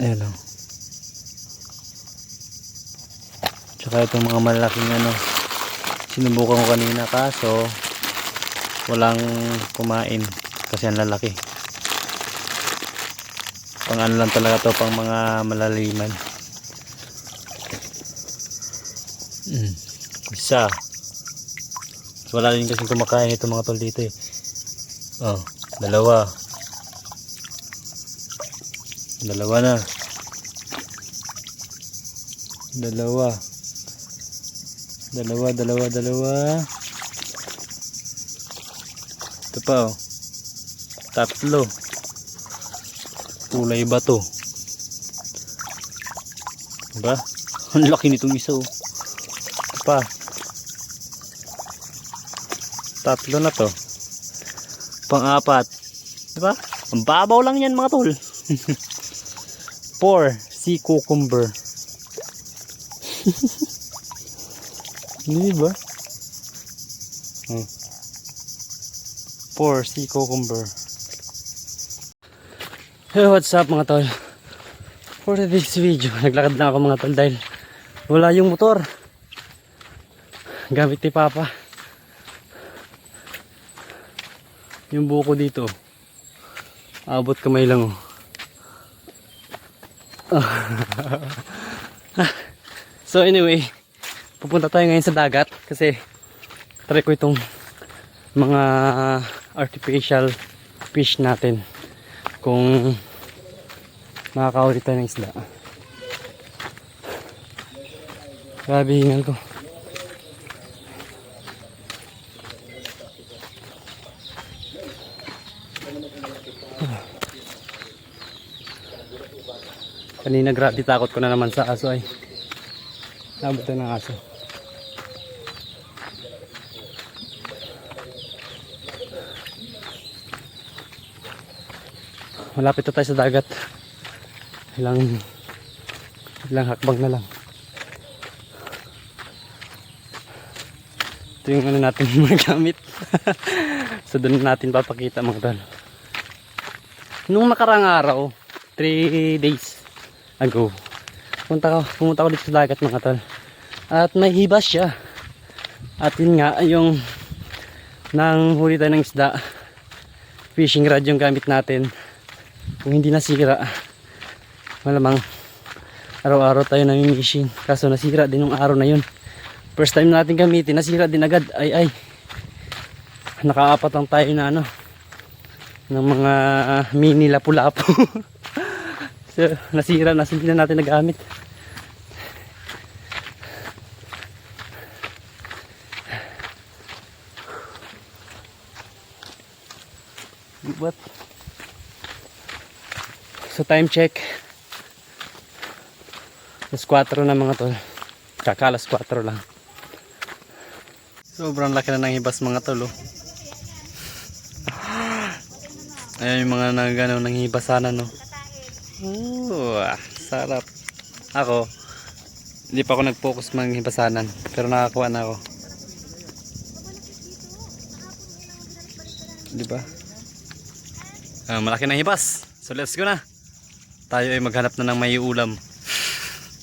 Ayan o. Tsaka itong mga malaking ano, sinubukan ko kanina kaso walang kumain kasi ang lalaki. Pang ano lang talaga to, pang mga malaliman. Isa. Wala din kasi kumakain itong mga tol dito eh. Oh, dalawa. Dalawa na. Dalawa. Ito pa oh. Tatlo. Kulay ba to? Diba? Ang laki nitong isa oh. Ito pa. Tatlo na to. Pang-apat. Diba? Ang babaw lang yan mga tol. 4 sea cucumber. Diba? 4 sea cucumber. Hey, what's up mga tol? For this video, naglakad na ako mga tol dahil wala yung motor. Gamit ni Papa. Yung buko dito. Abot kamay lang oh. So anyway, pupunta tayo ngayon sa dagat kasi try ko itong mga artificial fish natin kung makakahuli tayo ng isda. Grabe hingal ko. Kanina grabe takot ko na naman sa aso ay. Nabot na ng aso. Malapit na tayo sa dagat. Ilang hakbang na lang. Ito yung ano natin mga gamit. So doon natin papakita mga tol. Nung nakarang araw, 3 days ago, pumunta ko dito sa dagat mga tol. At may hibas siya. At yun nga, yung nang huli tayo ng isda, fishing rod yung gamit natin. Kung hindi nasira, malamang araw-araw tayo namimishing. Kaso nasira din yung araw na yun. First time natin gamitin, nasira din agad. Ay. Nakaapat lang tayo na ano, ng mga mini lapu-lapu. So, nasira na, hindi na natin nagamit. What? So time check. Alas 4 na mga tol. Kakalas 4 lang. Sobrang laki na ng hibas mga tol oh. Ayan yung mga nagano ng hibasanan no. Sarap. Ako, hindi pa ako nag-focus mga hibasanan, pero nakakuha na ako. Diba? Malaki na hibas. So let's go na. Tayo ay maghanap na ng may ulam.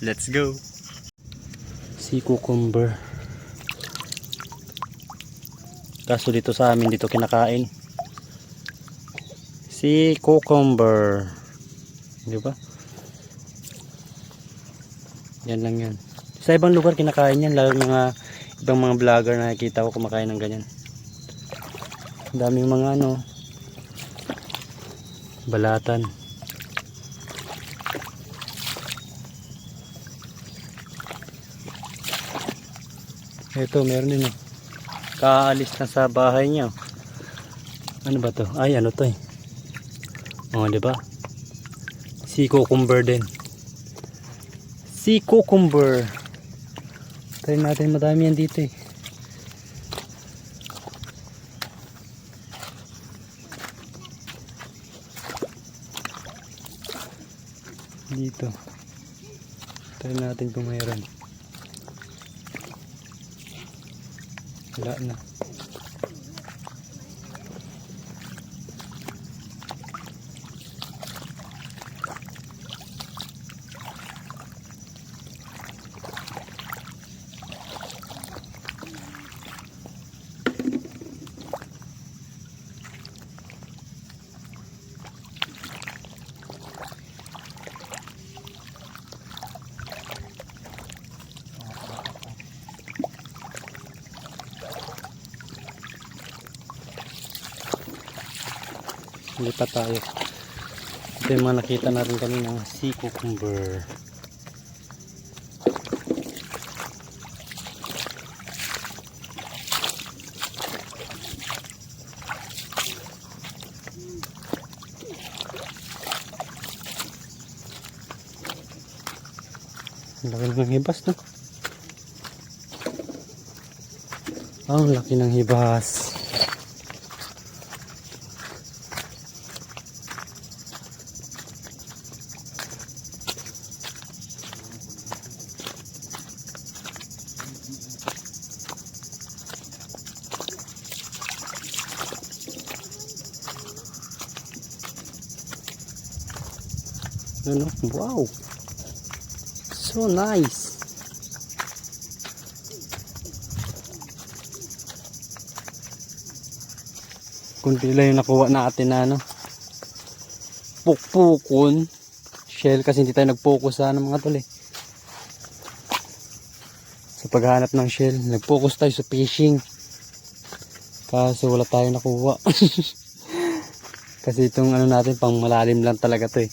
Let's go. Sea cucumber. Kaso dito sa amin dito kinakain. Sea cucumber. Di ba? Yan lang yan. Sa ibang lugar kinakain yan, lalo mga ibang mga vlogger na nakikita ko kumakain ng ganyan. Daming mga ano, balatan. Ito meron din oh. Kaalis na sa bahay niya. Ano ba to? Ay ano to eh. Oh, di ba? Sea cucumber din. Sea cucumber. Try natin, madami yan dito eh. Dito. Try natin kung mayroon. Wala na. lipat tayo. Ito yung mga nakita natin kanina, sea cucumber. Ang laki ng hibas, no? Ang laki ng hibas. Ano? Wow! So nice! Kunti lang yung nakuha natin na ano, pukpukon shell, kasi hindi tayo nag-focus sa ano, mga tol eh. Sa paghanap ng shell, nag-focus tayo sa fishing. Kaso wala tayo nakuha. Kasi itong ano natin, pang malalim lang talaga to eh.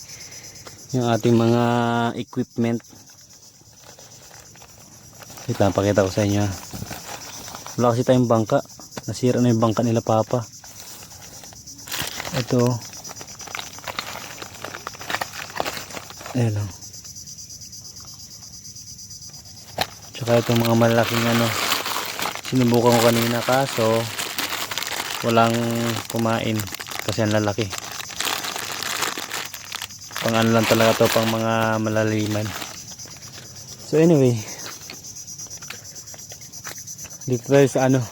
Yung ating mga equipment. Pakita ko sa inyo. Wala kasi tayong bangka. Nasira na yung bangka nila papa. Ito. Ayan o. Tsaka itong mga malaking ano, sinubukan ko kanina kaso walang kumain kasi ang lalaki. Pang ano lang talaga to, pang mga malaliman. So anyway, dito tayo sa ano,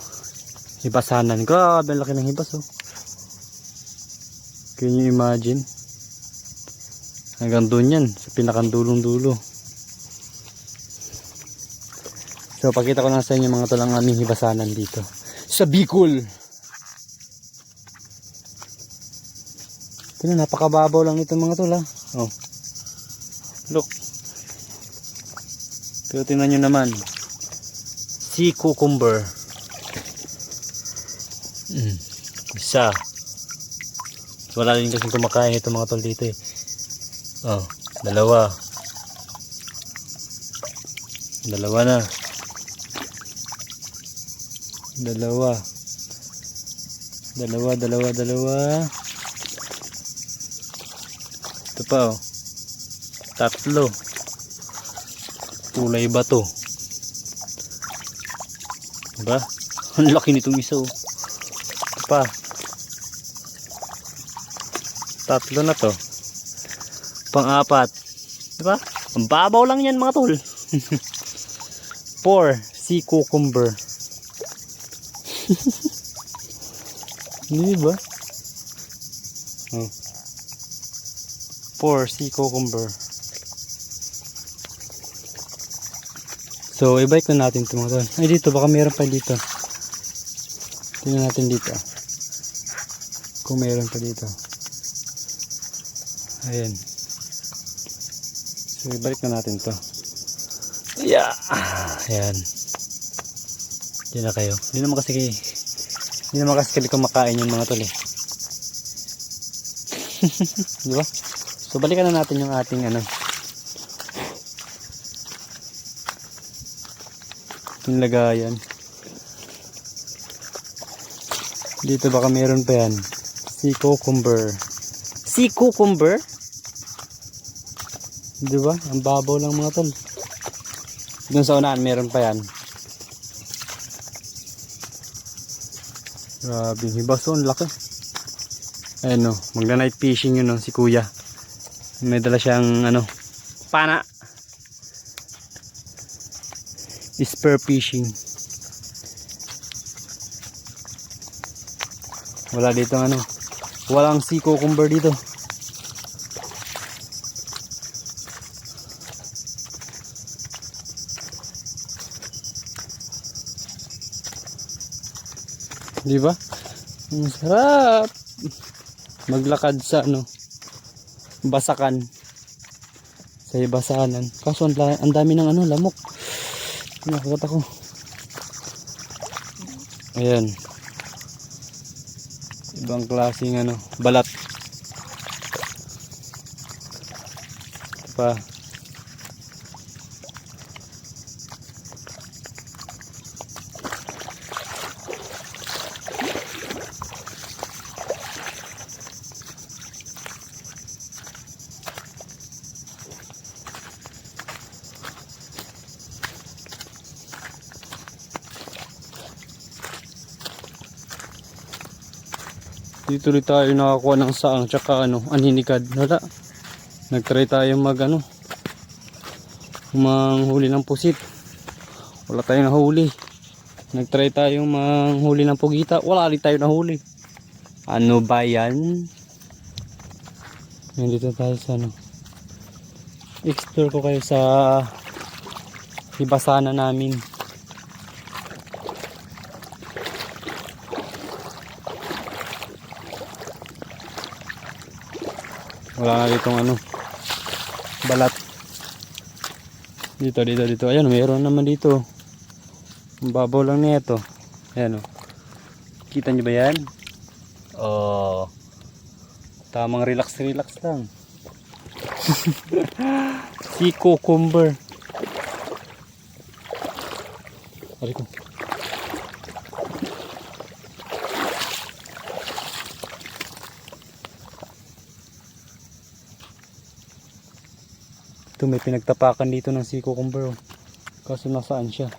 hibasanan. Grabe ang laki ng hibas oh. Can you imagine? Hanggang doon yan, sa pinakandulong dulo. So pakita ko na sa inyo mga talang aming hibasanan dito sa Bicol. Ito na, napakababaw lang nito mga tol ha. Oh. Look. Pero tingnan nyo naman. Sea cucumber. Isa. Wala rin kasi kumakain ito mga tol dito eh. Oh, dalawa. Dalawa na. Dalawa. Dalawa. Ito pa oh. Tatlo. Kulay ba to? Diba? Ang laki nitong isa oh. Ito pa. Tatlo na to. Pang-apat. Diba? Ang babaw lang yan mga tol. 4. Sea cucumber. Diba? Oh. 4 sea cucumber. So i-bike na natin ito mga tol. Ay dito, baka meron pa dito. Tingnan natin dito kung meron pa dito. Ayan. So ibalik na natin to. Yeah. Ayan. Diyan na kayo. Hindi naman kasi kumakain yung mga tol eh. Diba? So balikan na natin yung ating ano, yung lagayan. Dito baka meron pa yan. Sea cucumber. Sea cucumber? Diba? Ang babaw lang mga tol. Doon sa unahan meron pa yan. Grabe, hibas oh, ang laki. Ayun o, magna-night fishing yun o, si kuya. May dala siyang ano, pana. Spear fishing. Wala dito ano, walang sea cucumber dito. Diba? Ang sarap maglakad sa ano, basakan, sa basanan. Kaso ang dami ng ano, lamok. Nakakata ko. Ayan. Ibang klaseng ano, balat. pa. Dito rin tayo nakakuha ng saang tsaka anhinikad. Wala. Nagtry tayo manghuli ng pusit. Wala tayong nahuli. Nagtry tayong manghuli ng pugita. Wala rin tayo nahuli. Ano ba yan? Nandito tayo sa explore ko kayo sa ibasana namin. Wala na ditong balat. Dito. Ayan, mayroon naman dito. Ang babaw lang nito. Ayan o. Kita nyo ba yan? Oh. Tamang relax lang. Sea cucumber. Ari ko. Ito, may pinagtapakan dito ng sea cucumber. Kaso nasaan siya?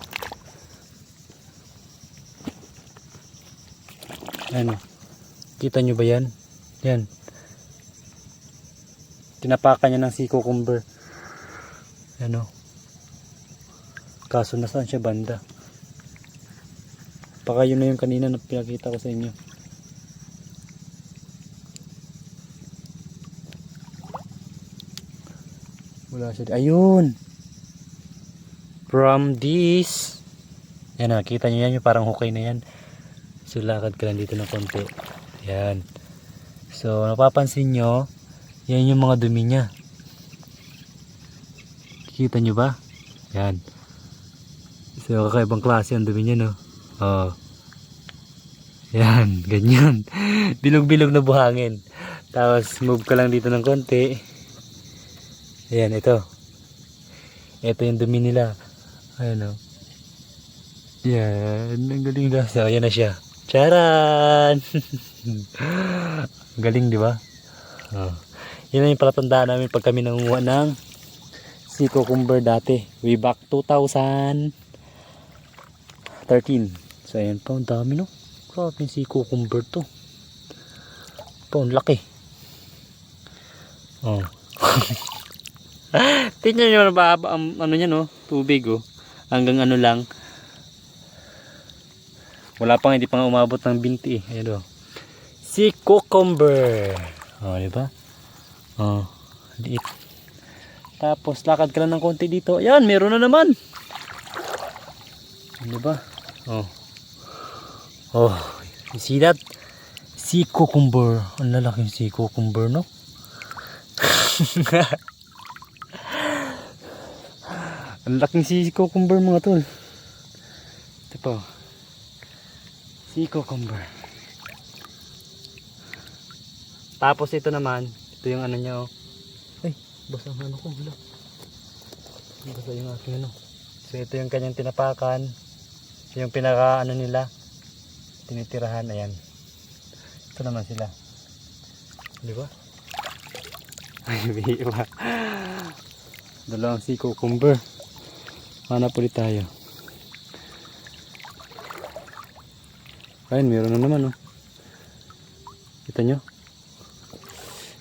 Ano? Kita nyo ba yan? Yan. Tinapakan niya ng sea cucumber. Ano? Kaso nasaan siya banda? Baka yun na yung kanina na pinakita ko sa inyo. Wala siya. Ayun! From this. Yan, nakita nyo yan, yung parang hukay na yan. So lakad ka lang dito ng konti. Yan. So napapansin nyo, yan yung mga dumi nya. Kita nyo ba? Yan. So kakaibang klase ang dumi nya, no? Oh. Yan, ganyan. Bilog-bilog na buhangin. Tapos move ka lang dito ng konti. Ayan, ito. Ito yung dumi nila. Ayan o. Yan, ang galing na. So, ayan na siya. Charan! Galing, di ba? Oh. Yan na yung palatandaan namin pag kami nanguha ng sea cucumber dati. Way back 2013. So, ayan pa. Ang dami, no? Grabe yung sea cucumber to. Pa, ang laki. Oh. Tingnan nyo na ba ano niya, no? Tubig, oh. Hanggang ano lang. Wala pang, hindi pa nga umabot ng binti, eh. Ayan, oh. Sea cucumber. Oh, diba? Oh, liit. Tapos lakad ka lang ng konti dito. Ayan, meron na naman. Diba? Oh. Oh, you see that? Sea cucumber. Ang lalaking sea cucumber, no? Ang laking sea cucumber, mga tol. Ito po. Sea cucumber. Tapos ito naman, ito yung ano niya, oh. Ay, basa ang ano ko, wala. Basa yung aking ano. So ito yung kanyang tinapakan. Yung pinaka ano nila, tinitirahan, ayan. Ito naman sila. Di ba? Ay, biwa. Dalawang sea cucumber. Hanap ulit tayo. Ayun, meron na naman, oh. Kita nyo?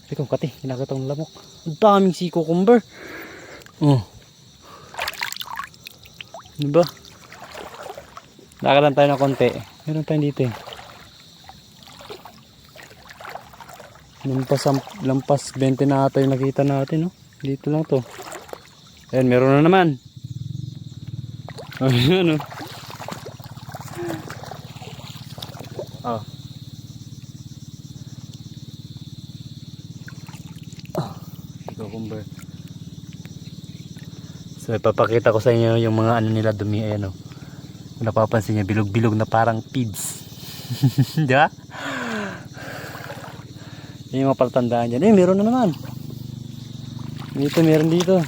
Ikaw, kati, kinakita ng lamok. Ang daming sea cucumber. Oh. Diba? Nakalan tayo ng konti. Meron pa dito, eh. Lampas 20 na ata yung nakita natin, no? Dito lang to. Ayan, meron na naman. Ayan, no? Oh. Cucumber. So ipapakita ko sa inyo yung mga ano nila dumi, ayan, oh. Kung napapansin niyo, bilog-bilog na parang pids. Di ba? Yung mga palatandaan dyan. Eh, meron na naman. Dito, meron dito.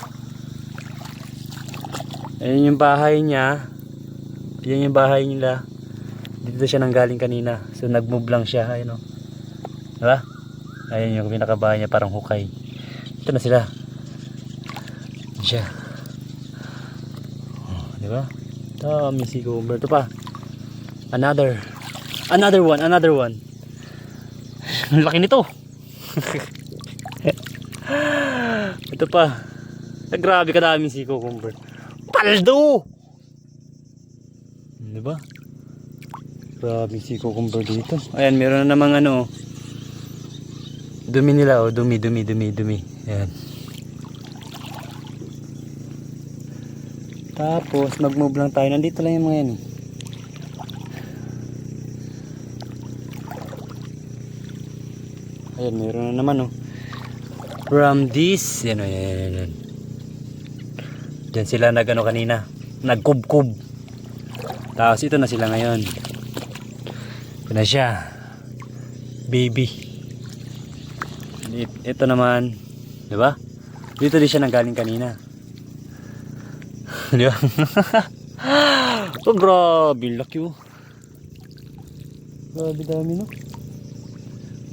Ayun yung bahay niya. Yan yung bahay nila. Dito siya nanggaling kanina. So nag-move lang siya. Ayun o. Diba? Ayun yung pinakabahay niya, parang hukay. Ito na sila. Yan siya. Oh, diba? Dami si Cooper. Ito pa. Another one. Ang laki nito. Ito pa. Grabe kadami si Cucumber. Paldo! Diba? Grabe si Cucumber dito. Ayan, meron na namang ano. Dumi nila, oh. Dumi. Ayan. Tapos, mag-move lang tayo. Nandito lang yung mga yan. Ayan, meron na naman, oh. From this, yan. Diyan sila nagano kanina. Nagkub-kub. Tapos, ito na sila ngayon. Ito na siya. Baby. Ito naman. Diba? Dito din siya nanggaling kanina. Diba? Oh, grabe. Laki, oh. Grabe dami, no?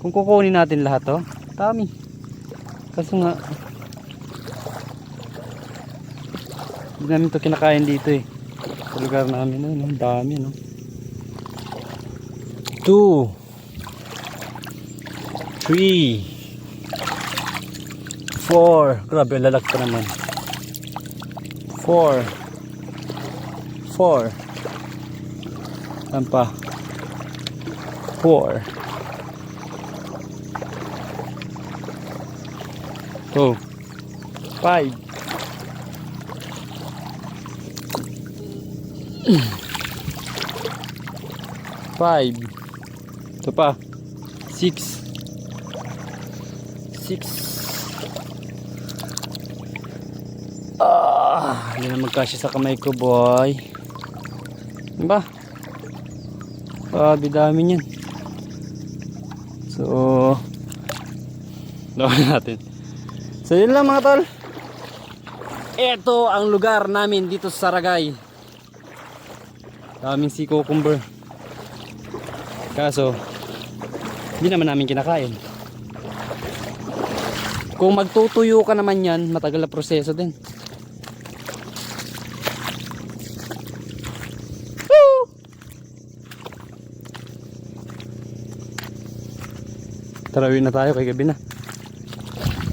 Kung kukunin natin lahat, oh. Dami. Kaso nga, hindi namin ito kinakain dito, eh. Sa lugar namin, oh. Ang dami, no? 2 3 4. Grabe, lalak pa naman. 4 Saan pa? 4 5 Ito pa. 6 Hindi na magkasya sa kamay ko, boy. Diba? Dami niyan. So, gawin natin. So, yun lang mga tol. Ito ang lugar namin dito sa Saragay. Daming si Cucumber. Kaso, hindi naman namin kinakain. Kung magtutuyo ka naman yan, matagal na proseso din. Tarawin na tayo kay gabi na.